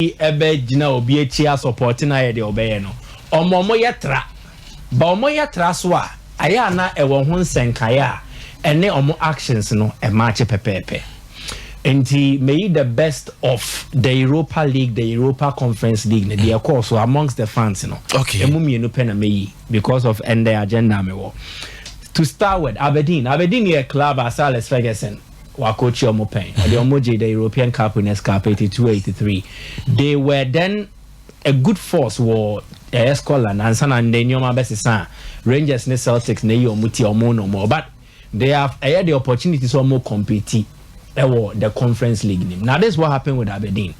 ebe jina obi echi a supporting aye de obeye no omomo yetra ba omo yetra so a aya na ewo ho nsenkaya ene omo actions no e match pepepe enti may the best of the Europa League, the Europa Conference League the course so amongst the fans no okay emu mienu pena meyi because of end the agenda me wo to start with Aberdeen here club as Alex Ferguson Wakochi Omopen, the Omoji, the European Cup winners Cup 82-83. They were then a good force war Scotland and San and Nyoma Besisa Rangers ne Celtics ne Yomuti Omo no more. But they have had the opportunity to more compete the conference league name. Now this is what happened with Aberdeen.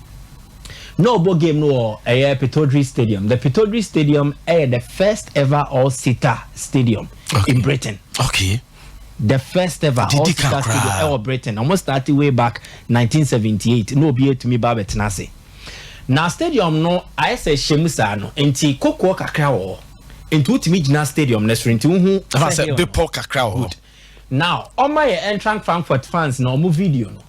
No ball game no Pittodrie Stadium. The Pittodrie Stadium is the first ever all-seater stadium in Britain. Okay. The first ever all-star stadium in Britain. Almost started way back 1978. No be to me Babet Nase. Now stadium no I say Shemusa no enti Koko kakra wo. Into ultimate jina stadium next into who I say Depo kakra wo. Now on my entrance Frankfurt fans no mo video no.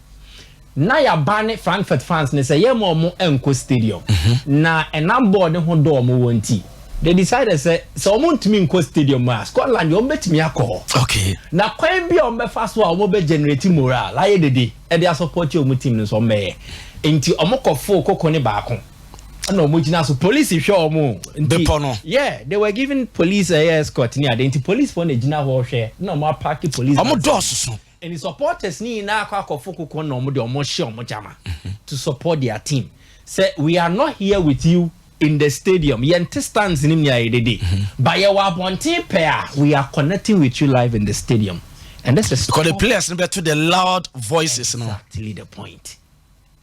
Na ya ban Frankfurt fans ne say ye mo enko stadium. Na enam board ho do mo wonti. They decided say so omontumi nko stadium ma Scotland you betimi akọ. Okay. Na kwan bi o mbefa so a omo be generate morale aye dede e dey support your team no so meye. Enti omo kofo kokko ne baako. Na omo gina so police hwe omo. Depo. Yeah, they were giving police a escort ni ade enti police for na gina ho hwe. Na omo park police. Omo dos so. And the supporters ni na akọ kokko na omo de omo hwe omo jama to support their team. Say we are not here with you in the stadium, yente stands in but you are wanting pair. We are connecting with you live in the stadium, and this is because the players to the loud voices. Exactly the point.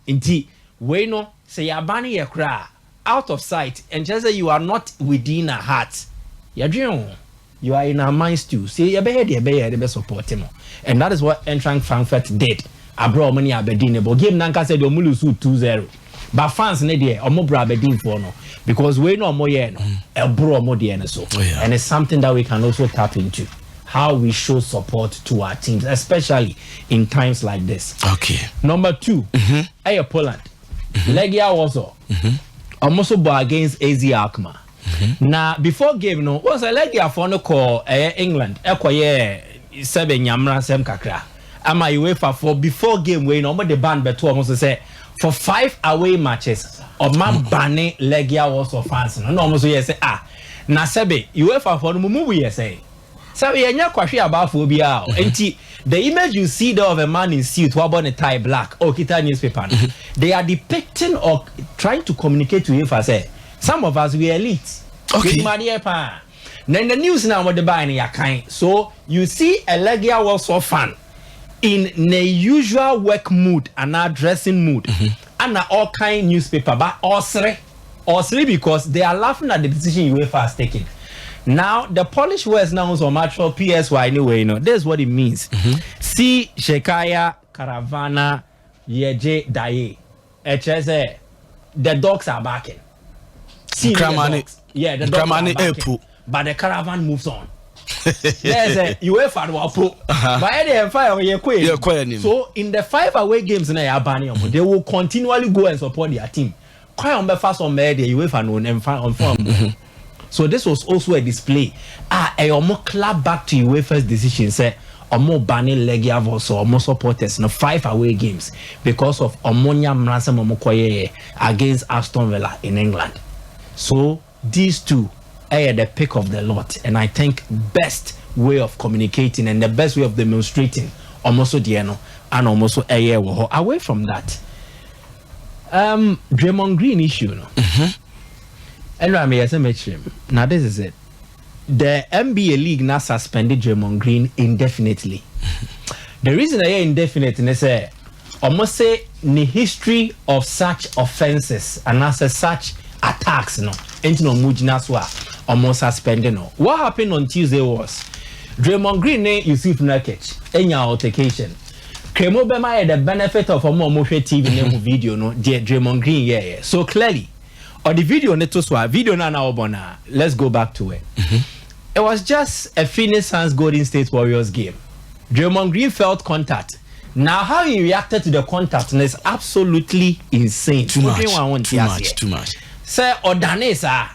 Indeed, we know say you are banning your cry out of sight, and just say you are not within our heart. You are in our minds too. Say you be support him, and that is what Eintracht Frankfurt did. Abroad money Aberdeen, but game Nanka said you lose 2-0. But fans ne there omo bra Aberdeen for no because we know more no e bro omo there so and it's something that we can also tap into how we show support to our teams especially in times like this. Okay. Number 2 Poland. Legia also almost against AZ Alkmaar. Now before game no was a Legia for no call England ekoye 7 nyamra sem kakra ama UEFA for before game we no the band beto almost say for 5 away matches or man banning Legia also fans no almost yes na sebe UEFA for no move we say so we nya kwahwe about phobia enti the image you see there of a man in suit who born a tie black or kita newspaper they are depicting or trying to communicate to UEFA say some of us we elite okay then the news now what the buying ya kind so you see a Legia also fan in the usual work mood and our dressing mood and all kind newspaper but all three because they are laughing at the decision UEFA has taken. Now the Polish words now so much for PSY anyway this is what it means. See Shekaya Caravana Yeje Daye HSA the dogs are barking. See the dogs. Yeah, the dogs are barking, but the caravan moves on. There's a UEFA pro. But so in the 5 away games they will continually go and support their team. First on the UEFA no so this was also a display. A clap back to UEFA's decision say more banning Legia also more supporters no 5 away games because of Omonia Mransa Momokoye against Aston Villa in England. So these two are the pick of the lot, and I think best way of communicating and the best way of demonstrating almost Diano and almost away from that. Draymond Green issue no. And I may say now this is it. The NBA league now suspended Draymond Green indefinitely. The reason I indefinite is say almost say the history of such offenses and as such attacks no ain't no mujina swa almost suspended no. What happened on Tuesday was Draymond Green Yusuf Nurkic enya altercation. Kremo Bema had the benefit of a more TV video no dear Draymond Green yeah. So clearly or the video neto swa video na bona let's go back to it. It was just a Phoenix Suns Golden State Warriors game. Draymond Green felt contact. Now, how he reacted to the contact is absolutely insane. Too much. Sir, Odanesa,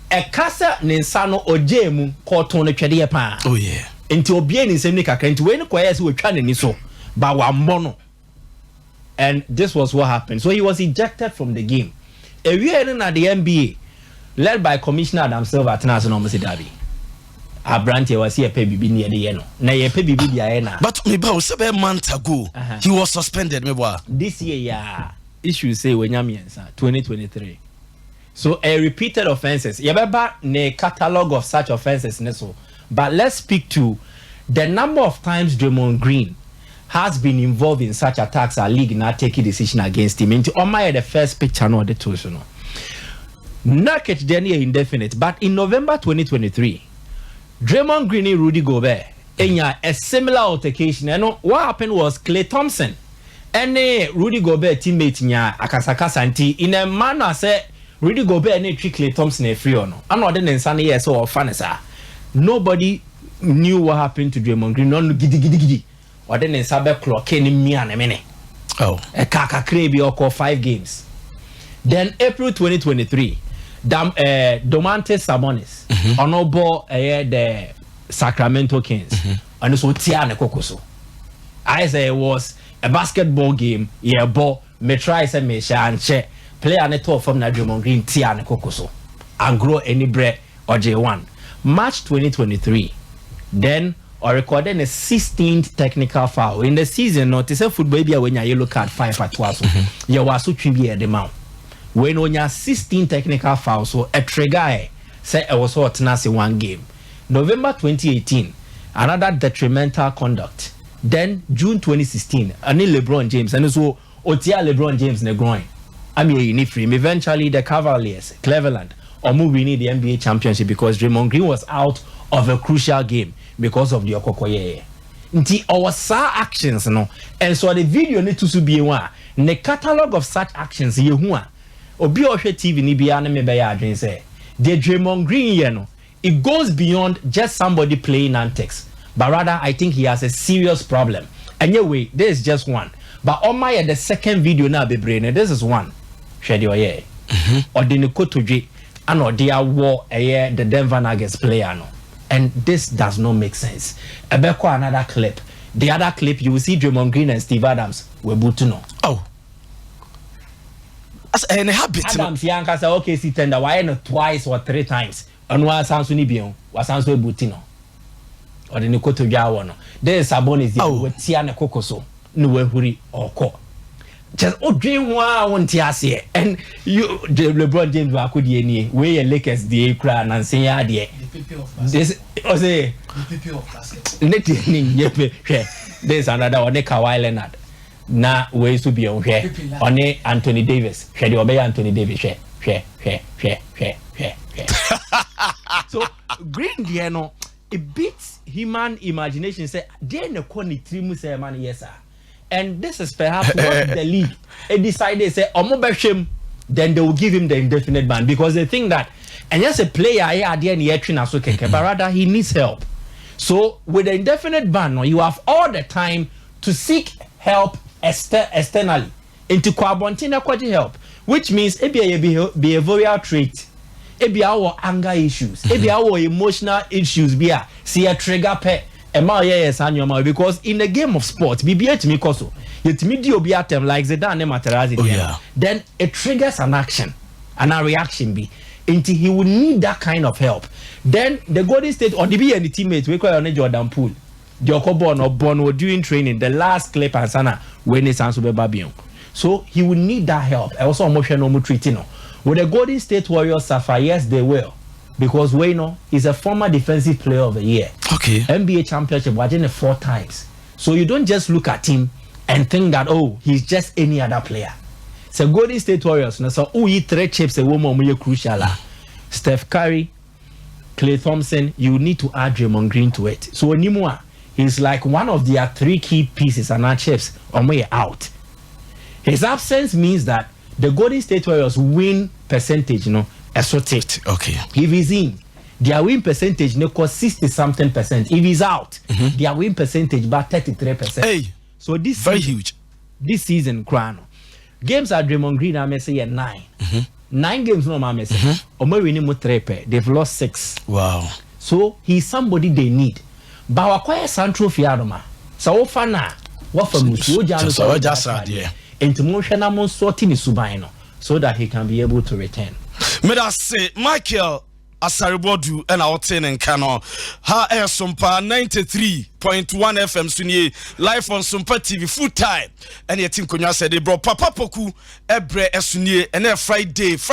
a casa Ninsano or Jemu, Corton, Chadia Pan. Oh, yeah. Into Obien in Semnica, and to any choirs who were trying to so, but one mono. And this was what happened. So he was ejected from the game. A year in at the NBA, led by Commissioner Adam Silver at National Derby. Abrante was here, pay BB near the end. Now, you pay BB the arena. But maybe 7 months ago, he was suspended. This year, yeah, issues say when you're 2023. So, a repeated offenses. You remember the catalog of such offenses, but let's speak to the number of times Draymond Green has been involved in such attacks. Our league not taking decision against him. Into Omaya, the first picture, no, the two, no. Naked then indefinite, but in November 2023, Draymond Green and Rudy Gobert, a similar altercation. And what happened was Klay Thompson and Rudy Gobert teammate nya akasaka santi in a manner say Rudy Gobert and Klay Thompson a free or no. I'm not then Sunday yes or fanasa. Nobody knew what happened to Draymond Green. No gidi. Or then sabe clock any me and a minute. Oh, a kaka crazy or 5 games. Then April 2023, Domantas Sabonis honorable the Sacramento Kings and so Tiana Kokoso. I say it was a basketball game. Yeah, ball me try say me and che play an eto from Draymond Green Tiana Kokoso and grow any bread or J1. March 2023, then or recorded a 16th technical foul in the season. Not to say football be when you yellow card 5 at twice. You was so tribute at the mount. When on your 16 technical fouls, so a trigger said it was what Tenassi 1 game. November 2018, another detrimental conduct. Then June 2016, LeBron James and so Otia LeBron James in the groin. I mean, eventually the Cavaliers, Cleveland, or winning the NBA championship because Draymond Green was out of a crucial game because of the Okokoye. Nti our sa actions no, and so the video need to be one. The catalog of such actions ye hua. Obi ohwe TV ni bia na me be ya adwen say the Draymond Green here no, it goes beyond just somebody playing antics, but rather I think he has a serious problem. Anyway, this is just one, but on my the second video now be brain, this is one share the oye or the Nikotoje and or their war the Denver Nuggets player no, and this does not make sense. Ebeko another clip, the other clip you will see Draymond Green and Steve Adams were butuno. Oh, and habit. Adams Yanka say okay, see tender why not twice or 3 times. And one sounds ni bion, was sounds we butino. Or the Nikoto Jawa no. There is Sabonis with Tiana Kokoso, no huri or ko. Just dream one tiasi and you LeBron James wa could ye where Lakers the cry and say ya de. This was a there's another one Kawhi Leonard. Na ways to be on here on Anthony Davis. Share the obey Anthony Davis. Share. So Green Diano it beats human imagination. Say they no koni trimu say man yes sir. And this is perhaps what the league decided say Omobeshem, then they will give him the indefinite ban because they think that and just a player here at the end but rather he needs help. So with the indefinite ban, no, you have all the time to seek help externally into Kwabontina quality help, which means it be a behavioral trait, it be our anger issues, it be our emotional issues, be a see a trigger pet because in the game of sports, BBA to me koso, yet medio be at them like Zidane Materazzi, then it triggers an action and a reaction be until he would need that kind of help. Then the Golden State or the be any teammates we call on Jordan Poole. The Okobon or Bono during training, the last clip and sana when it's answered by Babion. So he would need that help. I also emotional treating. With the Golden State Warriors suffer, yes, they will. Because Wayno is a former defensive player of the year. Okay. NBA championship, watching it 4 times. So you don't just look at him and think that, oh, he's just any other player. So Golden State Warriors, so who eat 3 chips a woman crucial. Steph Curry, Klay Thompson, you need to add Draymond Green to it. So Nimua, he's like one of their 3 key pieces and our chips on way out. His absence means that the Golden State Warriors win percentage, assorted. Okay. If he's in, their win percentage, 60-something%. If he's out, their win percentage about 33%. Hey. So this very season, huge. This season, Crown games are Draymond Green. I may say 9. 9 games no man say. Omo winning mo 3 pair. They've lost 6. Wow. So he's somebody they need. But wakwa san trophy adoma. So ofana what for musu jalo so just sad yeah. Enti mo hwe na mo sorti ni suban no so that he can be able to return. Me da say Michael Asare Boadu and our ten and Kano. Ha SOMPA 93.1 FM sunye live on SOMPA TV full time. And your team konya said they brought Papa Poku ebre esunye and Friday.